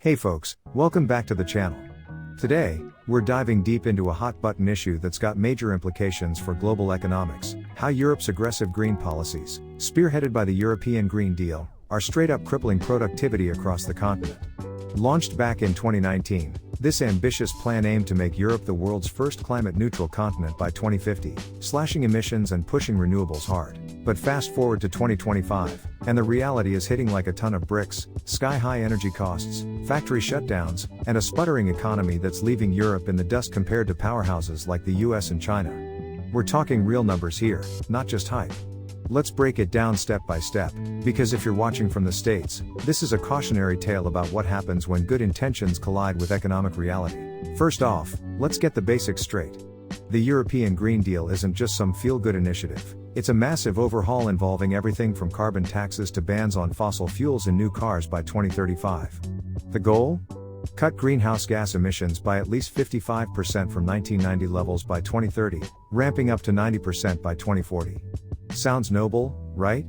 Hey folks, welcome back to the channel. Today, we're diving deep into a hot button issue that's got major implications for global economics: how Europe's aggressive green policies, spearheaded by the European Green Deal, are straight up crippling productivity across the continent. Launched back in 2019, this ambitious plan aimed to make Europe the world's first climate-neutral continent by 2050, slashing emissions and pushing renewables hard. But fast forward to 2025, and the reality is hitting like a ton of bricks: sky-high energy costs, factory shutdowns, and a sputtering economy that's leaving Europe in the dust compared to powerhouses like the US and China. We're talking real numbers here, not just hype. Let's break it down step by step, because if you're watching from the States, this is a cautionary tale about what happens when good intentions collide with economic reality. First off, let's get the basics straight. The European Green Deal isn't just some feel-good initiative. It's a massive overhaul involving everything from carbon taxes to bans on fossil fuels in new cars by 2035. The goal? Cut greenhouse gas emissions by at least 55% from 1990 levels by 2030, ramping up to 90% by 2040. Sounds noble, right?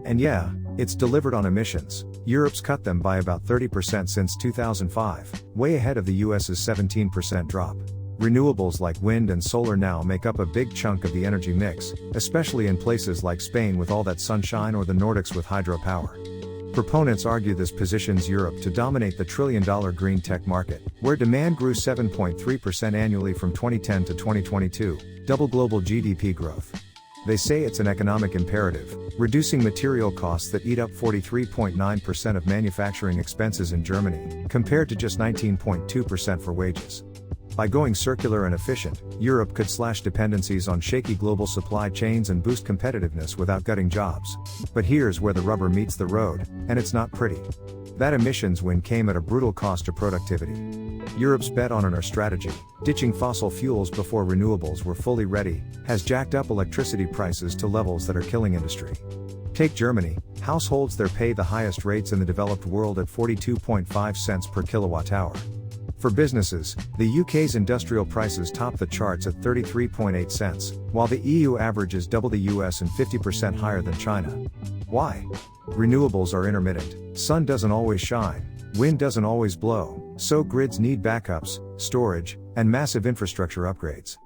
And yeah, it's delivered on emissions. Europe's cut them by about 30% since 2005, way ahead of the US's 17% drop. Renewables like wind and solar now make up a big chunk of the energy mix, especially in places like Spain with all that sunshine or the Nordics with hydropower. Proponents argue this positions Europe to dominate the trillion-dollar green tech market, where demand grew 7.3% annually from 2010 to 2022, double global GDP growth. They say it's an economic imperative, reducing material costs that eat up 43.9% of manufacturing expenses in Germany, compared to just 19.2% for wages. By going circular and efficient, Europe could slash dependencies on shaky global supply chains and boost competitiveness without gutting jobs. But here's where the rubber meets the road, and it's not pretty. That emissions win came at a brutal cost to productivity. Europe's bet on a strategy, ditching fossil fuels before renewables were fully ready, has jacked up electricity prices to levels that are killing industry. Take Germany. Households there pay the highest rates in the developed world at 42.5 cents per kilowatt hour. For businesses, the UK's industrial prices top the charts at 33.8 cents, while the EU average is double the US and 50% higher than China. Why? Renewables are intermittent. Sun doesn't always shine, wind doesn't always blow, so grids need backups, storage, and massive infrastructure upgrades.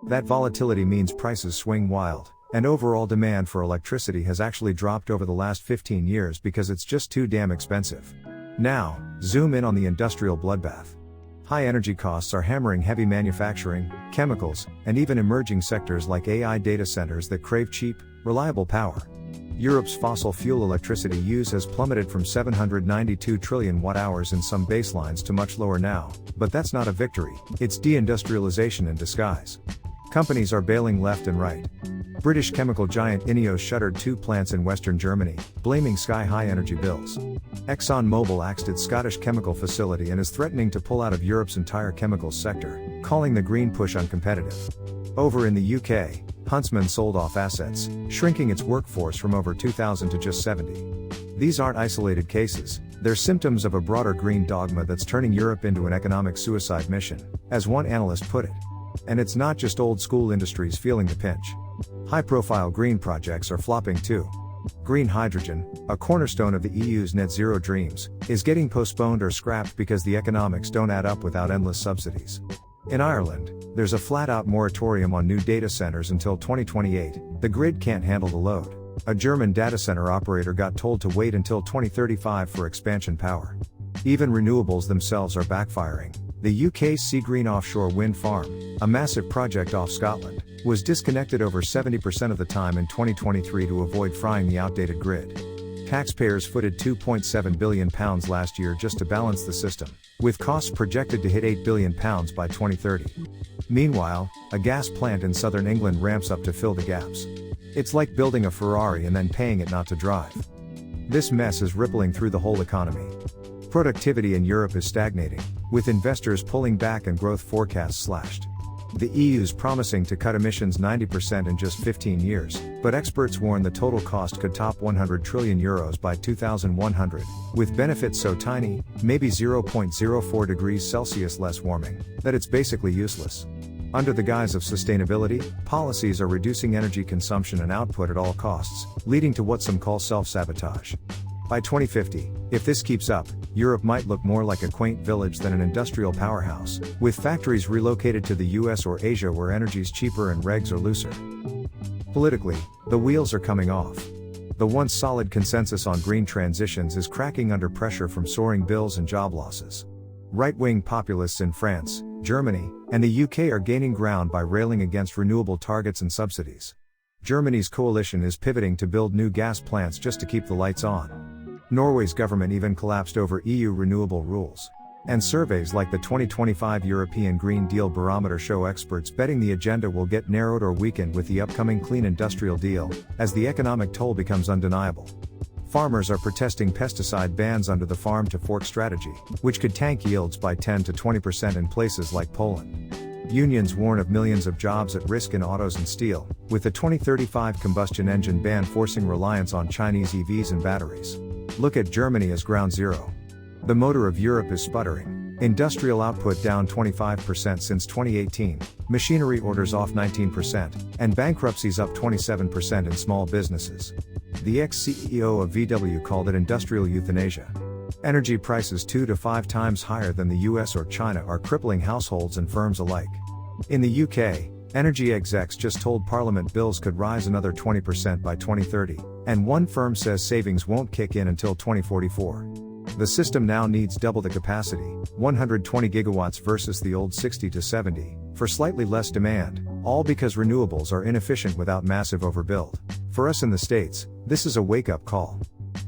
That volatility means prices swing wild, and overall demand for electricity has actually dropped over the last 15 years because it's just too damn expensive. Now, zoom in on the industrial bloodbath. High energy costs are hammering heavy manufacturing, chemicals, and even emerging sectors like AI data centers that crave cheap, reliable power. Europe's fossil fuel electricity use has plummeted from 792 trillion watt-hours in some baselines to much lower now, but that's not a victory, it's deindustrialization in disguise. Companies are bailing left and right. British chemical giant Ineos shuttered 2 plants in western Germany, blaming sky-high energy bills. ExxonMobil axed its Scottish chemical facility and is threatening to pull out of Europe's entire chemicals sector, calling the green push uncompetitive. Over in the UK, Huntsman sold off assets, shrinking its workforce from over 2,000 to just 70. These aren't isolated cases, they're symptoms of a broader green dogma that's turning Europe into an economic suicide mission, as one analyst put it. And it's not just old-school industries feeling the pinch. High-profile green projects are flopping too. Green hydrogen, a cornerstone of the EU's net zero dreams, is getting postponed or scrapped because the economics don't add up without endless subsidies. In Ireland, there's a flat-out moratorium on new data centers until 2028, the grid can't handle the load. A German data center operator got told to wait until 2035 for expansion power. Even renewables themselves are backfiring. The UK's Seagreen offshore wind farm, a massive project off Scotland, was disconnected over 70% of the time in 2023 to avoid frying the outdated grid. Taxpayers footed £2.7 billion last year just to balance the system, with costs projected to hit £8 billion by 2030. Meanwhile, a gas plant in southern England ramps up to fill the gaps. It's like building a Ferrari and then paying it not to drive. This mess is rippling through the whole economy. Productivity in Europe is stagnating, with investors pulling back and growth forecasts slashed. The EU's promising to cut emissions 90% in just 15 years, but experts warn the total cost could top €100 trillion by 2100, with benefits so tiny, maybe 0.04 degrees Celsius less warming, that it's basically useless. Under the guise of sustainability, policies are reducing energy consumption and output at all costs, leading to what some call self-sabotage. By 2050, if this keeps up, Europe might look more like a quaint village than an industrial powerhouse, with factories relocated to the US or Asia where energy's cheaper and regs are looser. Politically, the wheels are coming off. The once solid consensus on green transitions is cracking under pressure from soaring bills and job losses. Right-wing populists in France, Germany, and the UK are gaining ground by railing against renewable targets and subsidies. Germany's coalition is pivoting to build new gas plants just to keep the lights on. Norway's government even collapsed over EU renewable rules. And surveys like the 2025 European Green Deal Barometer show experts betting the agenda will get narrowed or weakened with the upcoming Clean Industrial Deal, as the economic toll becomes undeniable. Farmers are protesting pesticide bans under the farm to fork strategy, which could tank yields by 10 to 20% in places like Poland. Unions warn of millions of jobs at risk in autos and steel, with the 2035 combustion engine ban forcing reliance on Chinese EVs and batteries. Look at Germany as ground zero. The motor of Europe is sputtering. Industrial output down 25% since 2018, machinery orders off 19%, and bankruptcies up 27% in small businesses. The ex-CEO of VW called it industrial euthanasia. Energy prices 2 to 5 times higher than the US or China are crippling households and firms alike. In the UK, energy execs just told Parliament bills could rise another 20% by 2030, and one firm says savings won't kick in until 2044. The system now needs double the capacity, 120 gigawatts versus the old 60 to 70, for slightly less demand, all because renewables are inefficient without massive overbuild. For us in the States, this is a wake-up call.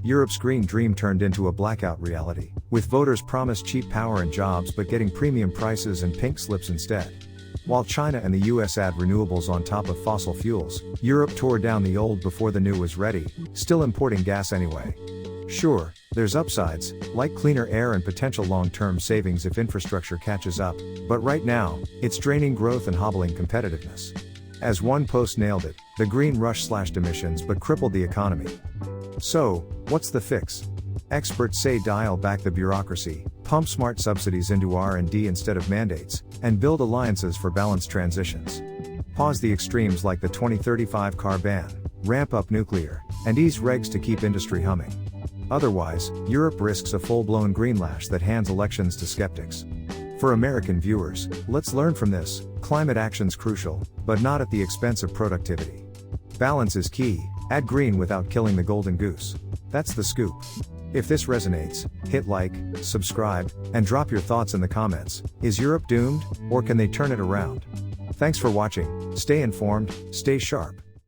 Europe's green dream turned into a blackout reality, with voters promised cheap power and jobs but getting premium prices and pink slips instead. While China and the US add renewables on top of fossil fuels, Europe tore down the old before the new was ready, still importing gas anyway. Sure, there's upsides, like cleaner air and potential long-term savings if infrastructure catches up, but right now, it's draining growth and hobbling competitiveness. As one post nailed it, the green rush slashed emissions but crippled the economy. So, what's the fix? Experts say dial back the bureaucracy, pump smart subsidies into R&D instead of mandates, and build alliances for balanced transitions. Pause the extremes like the 2035 car ban, ramp up nuclear, and ease regs to keep industry humming. Otherwise, Europe risks a full-blown greenlash that hands elections to skeptics. For American viewers, let's learn from this: climate action's crucial, but not at the expense of productivity. Balance is key, add green without killing the golden goose. That's the scoop. If this resonates, hit like, subscribe, and drop your thoughts in the comments. Is Europe doomed, or can they turn it around? Thanks for watching, stay informed, stay sharp.